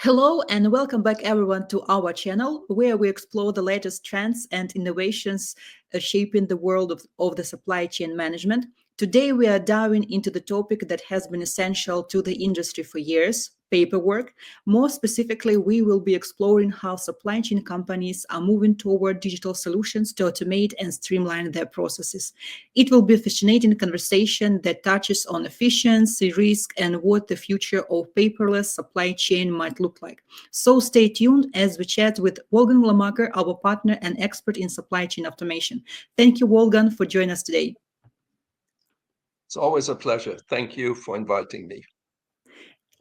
Hello and welcome back everyone to our channel where we explore the latest trends and innovations shaping the world of the supply chain management. Today we are diving into the topic that has been essential to the industry for years, paperwork. More specifically, we will be exploring how supply chain companies are moving toward digital solutions to automate and streamline their processes. It will be a fascinating conversation that touches on efficiency, risk, and what the future of paperless supply chain might look like. So stay tuned as we chat with Wolfgang Lamacher, our partner and expert in supply chain automation. Thank you, Wolfgang, for joining us today. It's always a pleasure. Thank you for inviting me.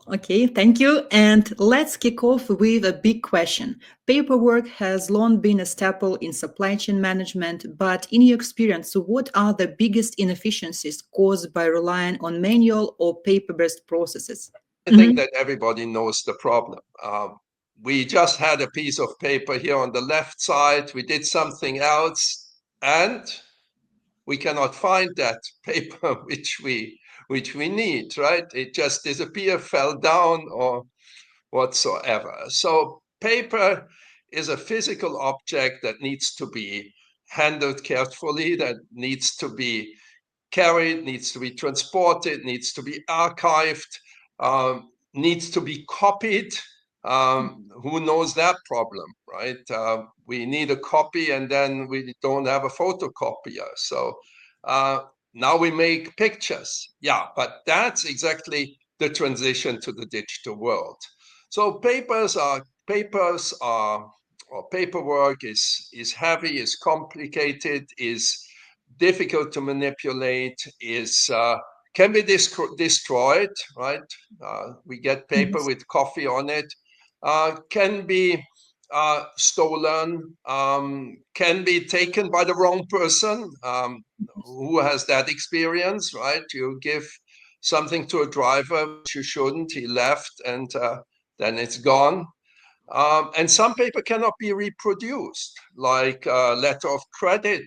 Okay, thank you. And let's kick off with a big question. Paperwork has long been a staple in supply chain management, but in your experience, what are the biggest inefficiencies caused by relying on manual or paper-based processes? I think that everybody knows the problem. We just had a piece of paper here on the left side. We did something else, and we cannot find that paper which we need, right? It just disappeared, fell down, or whatsoever. So paper is a physical object that needs to be handled carefully, that needs to be carried, needs to be transported, needs to be archived, needs to be copied. Who knows that problem, right? We need a copy and then we don't have a photocopier. So now we make pictures. Yeah, but that's exactly the transition to the digital world. So or paperwork is heavy, is complicated, is difficult to manipulate, is can be destroyed, right? We get paper with coffee on it. Can be stolen, can be taken by the wrong person. Who has that experience, right? You give something to a driver which you shouldn't, he left, and then it's gone. And some paper cannot be reproduced, like letter of credit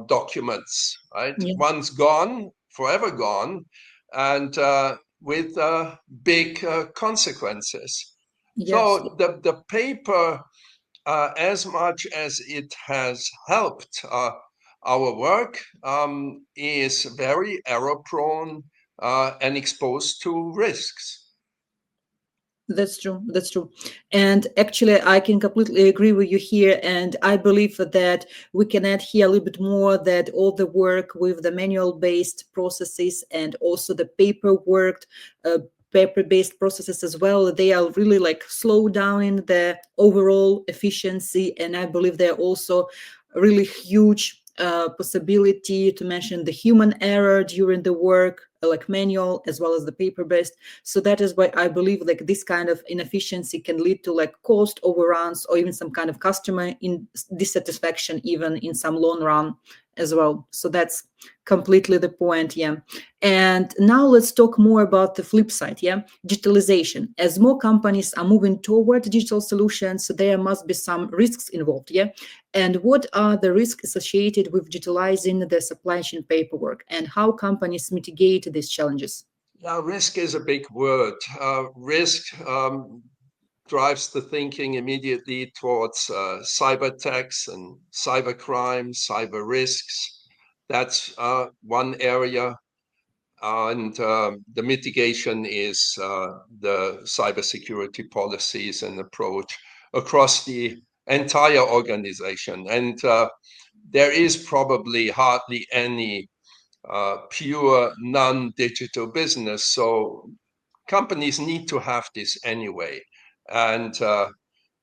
documents, right? Yeah. Once gone, forever gone, and with big consequences. Yes. So the paper, as much as it has helped our work, is very error prone and exposed to risks. That's true. That's true. And actually, I can completely agree with you here. And I believe that we can add here a little bit more that all the work with the manual based processes and also the paperwork, paper-based processes as well, they are really like slow down in the overall efficiency. And I believe they're also really huge possibility to mention the human error during the work, like manual as well as the paper-based. So that is why I believe like this kind of inefficiency can lead to like cost overruns or even some kind of customer dissatisfaction, even in some long run as well. So that's completely the point. Yeah. And now let's talk more about the flip side. Yeah. Digitalization. As more companies are moving toward digital solutions, there must be some risks involved. Yeah. And what are the risks associated with digitalizing the supply chain paperwork and how companies mitigate these challenges? Yeah, risk is a big word. Risk drives the thinking immediately towards cyber attacks and cyber crimes, cyber risks. That's one area. And the mitigation is the cybersecurity policies and approach across the entire organization. And there is probably hardly any pure non-digital business. So companies need to have this anyway. And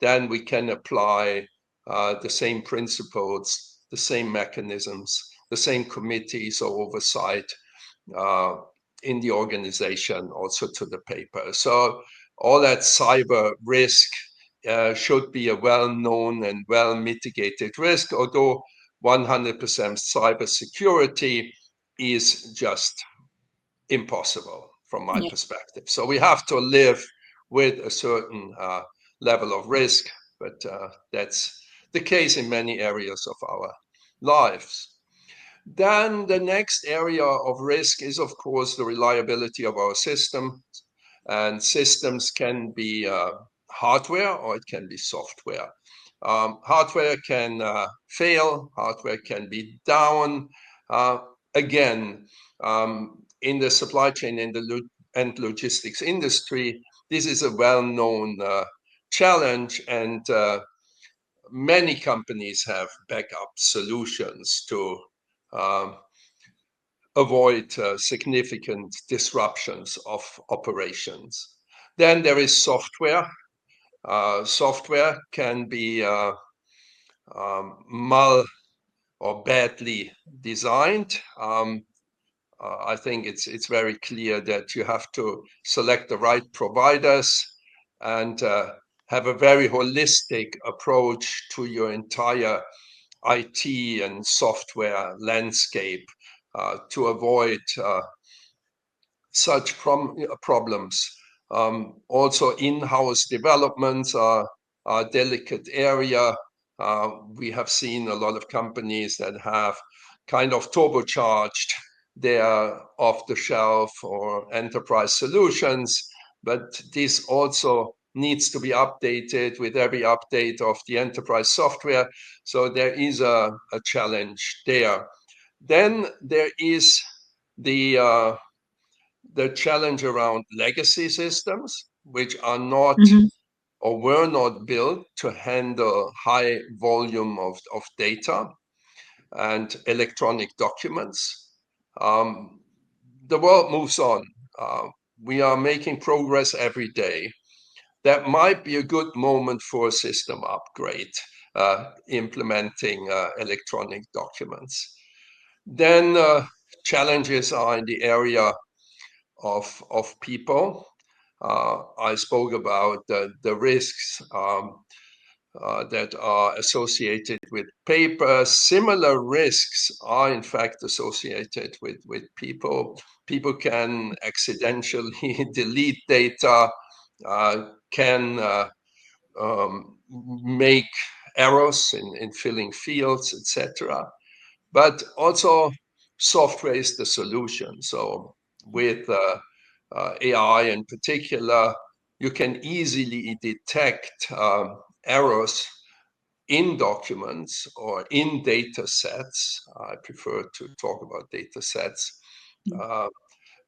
then we can apply the same principles, the same mechanisms, the same committees or oversight uh, in the organization also to the paper. So all that cyber risk should be a well-known and well-mitigated risk, although 100% cyber security is just impossible from my Yeah. perspective. So we have to live with a certain level of risk, but that's the case in many areas of our lives. Then the next area of risk is, of course, the reliability of our system. And systems can be hardware or it can be software. Hardware can fail, hardware can be down. Uh, Again, in the supply chain and logistics industry, this is a well-known challenge, and many companies have backup solutions to um, avoid significant disruptions of operations. Then there is software. Software can be mal or badly designed. I think it's very clear that you have to select the right providers and have a very holistic approach to your entire IT and software landscape to avoid such problems. Also, in-house developments are a delicate area. We have seen a lot of companies that have kind of turbocharged their off-the-shelf or enterprise solutions, but this also needs to be updated with every update of the enterprise software. So there is a challenge there. Then there is the challenge around legacy systems, which are not Mhm. or were not built to handle high volume of data and electronic documents. Um, the world moves on. Uh, we are making progress every day. That might be a good moment for a system upgrade, implementing electronic documents. Then challenges are in the area of people. I spoke about the risks that are associated with paper. Similar risks are, in fact, associated with people. People can accidentally delete data, can make errors in filling fields, etc. But also, software is the solution. So, with AI in particular, you can easily detect errors in documents or in data sets. I prefer to talk about data sets uh,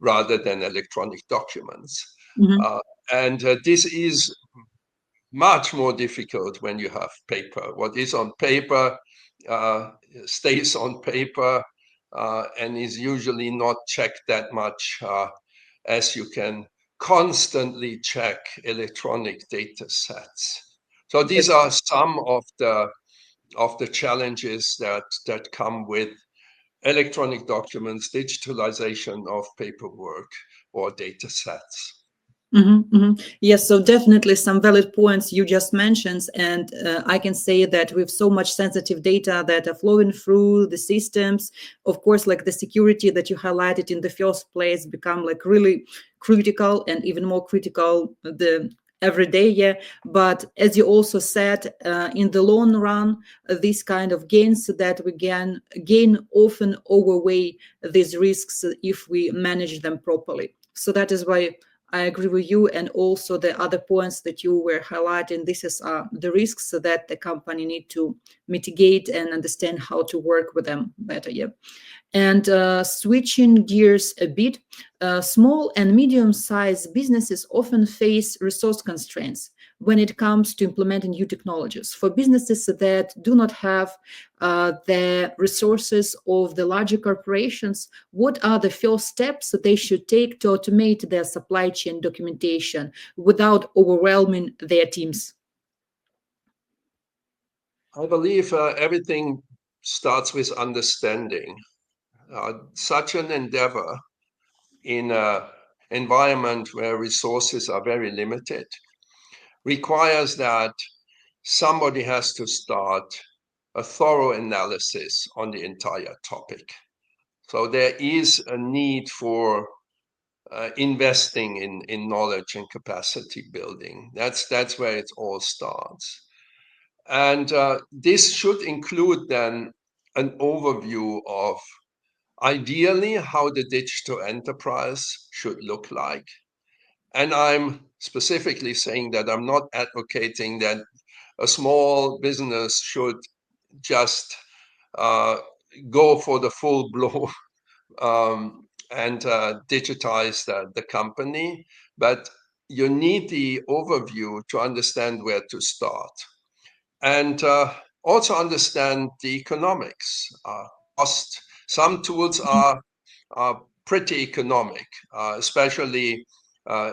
rather than electronic documents. Mhm. Uh, and this is much more difficult when you have paper. What is on paper uh, stays on paper and is usually not checked that much as you can constantly check electronic data sets. So these That's are some of the challenges that come with electronic documents, digitalization of paperwork or data sets. Yes, so definitely some valid points you just mentioned, and I can say that with so much sensitive data that are flowing through the systems, of course, like the security that you highlighted in the first place become like really critical and even more critical the every day. Yeah, but as you also said, in the long run, these kind of gains that we gain often overweigh these risks if we manage them properly. So that is why I agree with you, and also the other points that you were highlighting. This is the risks that the company need to mitigate and understand how to work with them better. Yeah. And switching gears a bit, small and medium-sized businesses often face resource constraints when it comes to implementing new technologies. For businesses that do not have the resources of the larger corporations, what are the first steps that they should take to automate their supply chain documentation without overwhelming their teams? I believe everything starts with understanding. Such an endeavor in an environment where resources are very limited requires that somebody has to start a thorough analysis on the entire topic. So there is a need for investing in knowledge and capacity building. That's where it all starts. And this should include then an overview of ideally how the digital enterprise should look like, And I'm specifically saying that I'm not advocating that a small business should just uh, go for the full blow and digitize the company, but you need the overview to understand where to start and also understand the economics, cost. Some tools are pretty economic, especially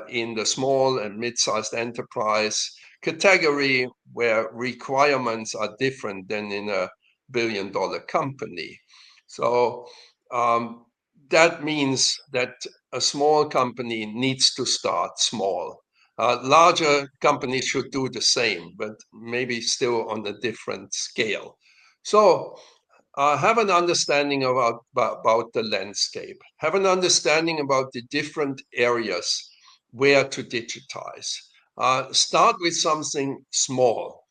in the small and mid-sized enterprise category where requirements are different than in a billion-dollar company. So um, that means that a small company needs to start small. Larger companies should do the same, but maybe still on a different scale. So have an understanding about the landscape, have an understanding about the different areas where to digitize. Start with something small,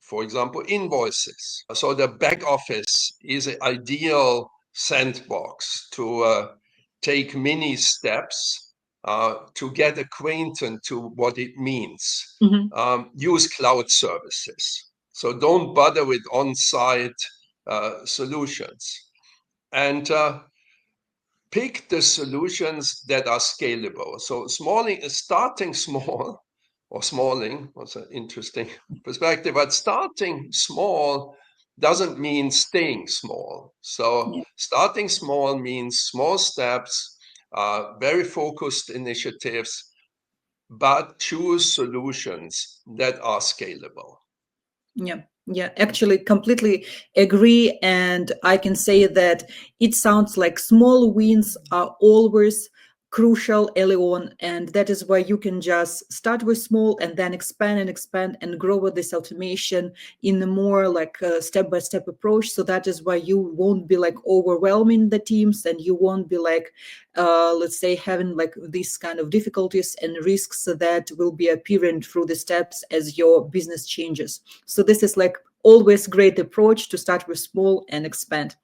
for example, invoices. So the back office is an ideal sandbox to take mini steps to get acquainted to what it means. Mhm. Use cloud services. So don't bother with on-site solutions. And pick the solutions that are scalable. So starting small or smalling was an interesting perspective, but starting small doesn't mean staying small. So Yeah. starting small means small steps, very focused initiatives, but choose solutions that are scalable. Yeah, yeah, actually, completely agree. And I can say that it sounds like small wins are always crucial early on. And that is why you can just start with small and then expand and grow with this automation in a more like step by step approach. So that is why you won't be like overwhelming the teams and you won't be like, let's say, having like these kind of difficulties and risks that will be apparent through the steps as your business changes. So this is like always great approach to start with small and expand.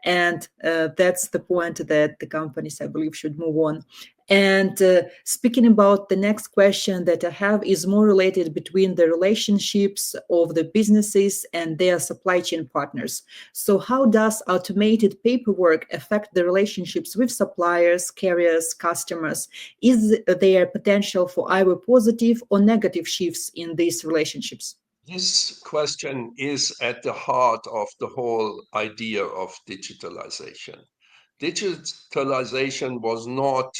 And that's the point that the companies, I believe, should move on. And speaking about the next question that I have is more related between the relationships of the businesses and their supply chain partners. So how does automated paperwork affect the relationships with suppliers, carriers, customers? Is there potential for either positive or negative shifts in these relationships? This question is at the heart of the whole idea of digitalization. Digitalization was not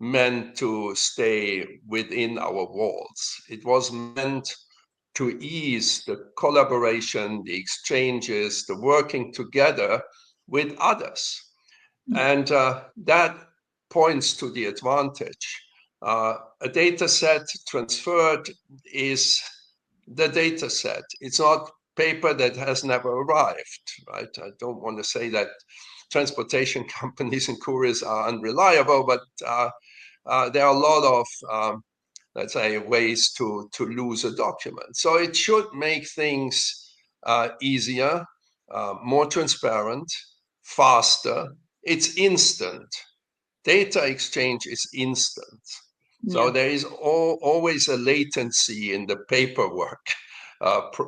meant to stay within our walls. It was meant to ease the collaboration, the exchanges, the working together with others. Yeah. And that points to the advantage. A data set transferred is the data set. It's not paper that has never arrived, right? I don't want to say that transportation companies and couriers are unreliable, but there are a lot of, let's say, ways to lose a document. So it should make things easier, more transparent, faster. It's instant. Data exchange is instant. So Yeah. there is always a latency in the paperwork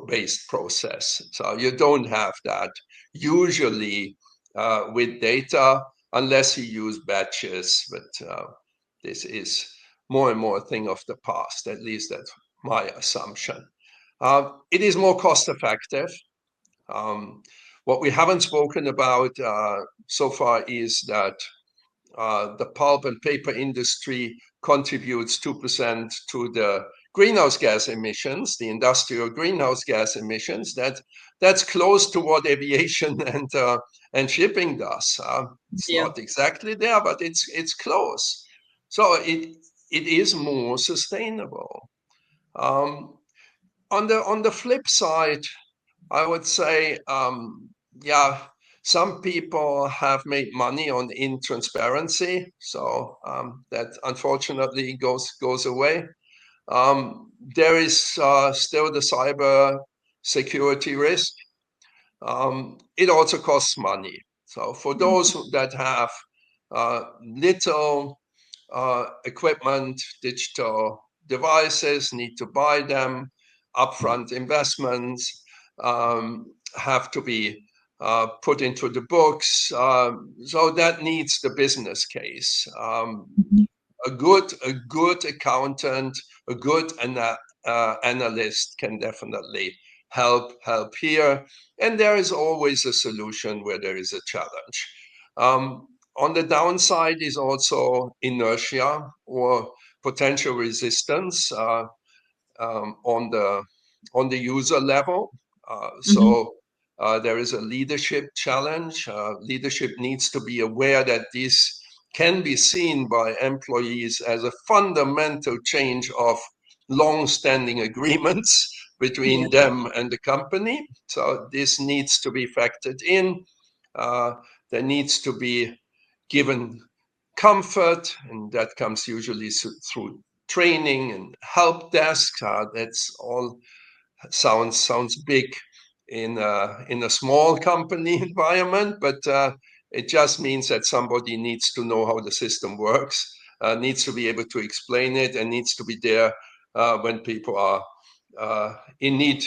based process. So you don't have that usually with data unless you use batches, but this is more and more a thing of the past. At least that's my assumption. It is more cost effective. Um, what we haven't spoken about so far is that the pulp and paper industry contributes 2% to the greenhouse gas emissions, the industrial greenhouse gas emissions. That's close to what aviation and shipping does. It's Yeah. not exactly there, but it's close. So it is more sustainable. Um, on the flip side, I would say, yeah, some people have made money on intransparency, so that unfortunately goes away. There is still the cyber security risk. It also costs money. So for those that have little equipment, digital devices, need to buy them, upfront investments have to be put into the books. So that needs the business case. Mhm. A good accountant, a good analyst can definitely help here. And there is always a solution where there is a challenge. On the downside is also inertia or potential resistance on the user level. Mhm. So there is a leadership challenge. Leadership needs to be aware that this can be seen by employees as a fundamental change of long-standing agreements Yeah. between them and the company. So this needs to be factored in. Uh, there needs to be given comfort, and that comes usually through training and help desk. That's all sounds big in a small company environment, but it just means that somebody needs to know how the system works, needs to be able to explain it, and needs to be there when people are in need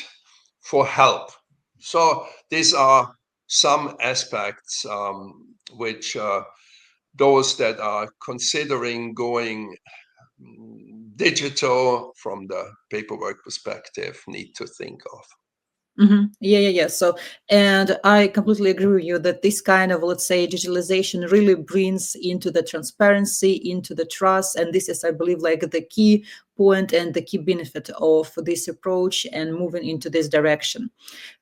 for help. So these are some aspects which those that are considering going digital from the paperwork perspective need to think of. Yeah, yeah, yeah. So, and I completely agree with you that this kind of, let's say, digitalization really brings into the transparency, into the trust. And this is, I believe, like the key point and the key benefit of this approach and moving into this direction.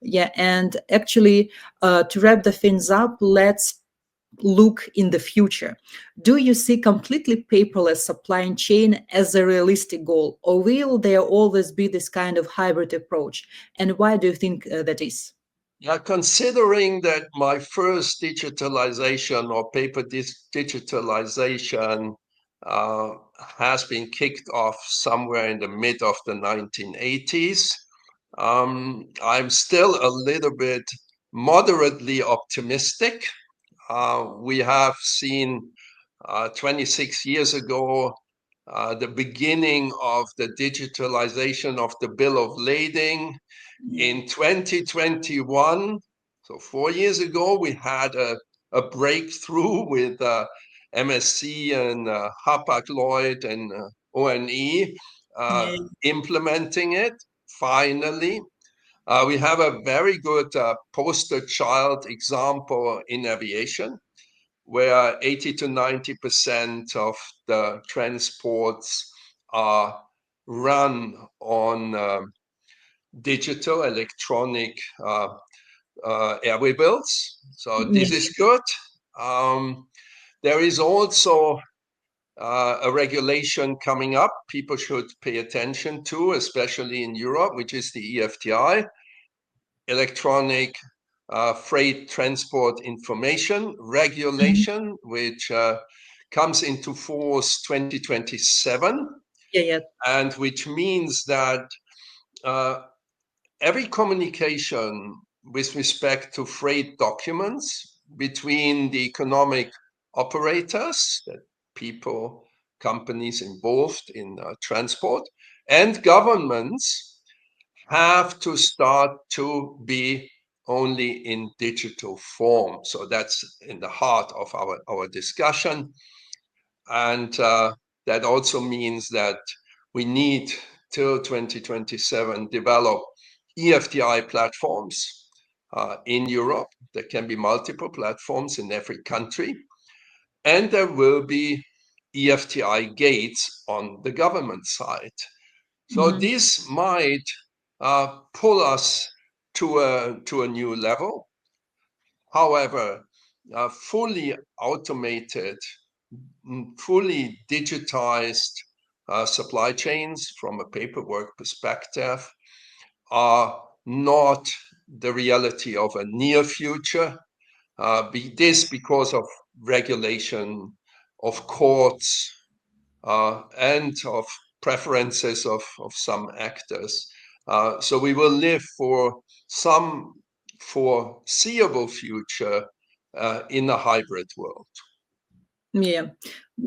Yeah. And actually, to wrap the things up, let's look in the future. Do you see completely paperless supply chain as a realistic goal, or will there always be this kind of hybrid approach? And why do you think that is? Yeah, considering that my first digitalization or digitalization uh, has been kicked off somewhere in the mid of the 1980s, I'm still a little bit moderately optimistic. We have seen 26 years ago the beginning of the digitalization of the bill of lading. In 2021, so 4 years ago, we had a breakthrough with MSC and Hapag-Lloyd and ONE Yeah. implementing it finally. We have a very good poster child example in aviation, where 80 to 90% of the transports are run on digital electronic airway bills. So Yeah. this is good. Um, there is also a regulation coming up people should pay attention to, especially in Europe, which is the EFTI, Electronic Freight Transport Information Mhm. Regulation, which comes into force 2027, Yeah, yeah. and which means that uh, every communication with respect to freight documents between the economic operators, that people, companies involved in transport, and governments have to start to be only in digital form. So that's in the heart of our discussion. And that also means that we need till 2027 develop EFTI platforms in Europe. There can be multiple platforms in every country, and there will be EFTI gates on the government side. So Mhm. this might pull us to a new level. However, fully automated, fully digitized supply chains from a paperwork perspective are not the reality of a near future. This because of regulation, of courts, and of preferences of some actors. So we will live for some foreseeable future in a hybrid world. Yeah.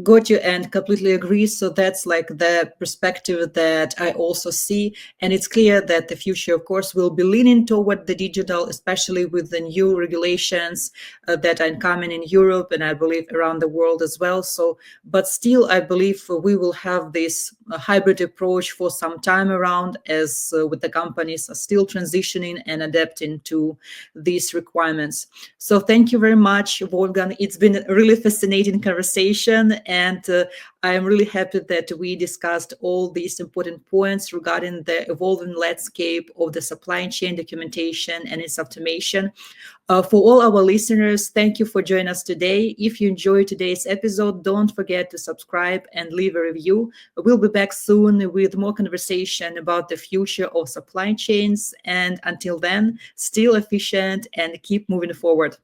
Got you, and completely agree. So that's like the perspective that I also see. And it's clear that the future, of course, will be leaning toward the digital, especially with the new regulations that are coming in Europe and I believe around the world as well. So, but still, I believe we will have this hybrid approach for some time around, as with the companies are still transitioning and adapting to these requirements. So thank you very much, Wolfgang. It's been a really fascinating conversation, and I am really happy that we discussed all these important points regarding the evolving landscape of the supply chain documentation and its automation. For all our listeners, thank you for joining us today. If you enjoyed today's episode, don't forget to subscribe and leave a review. We'll be back soon with more conversation about the future of supply chains. And until then, still efficient and keep moving forward.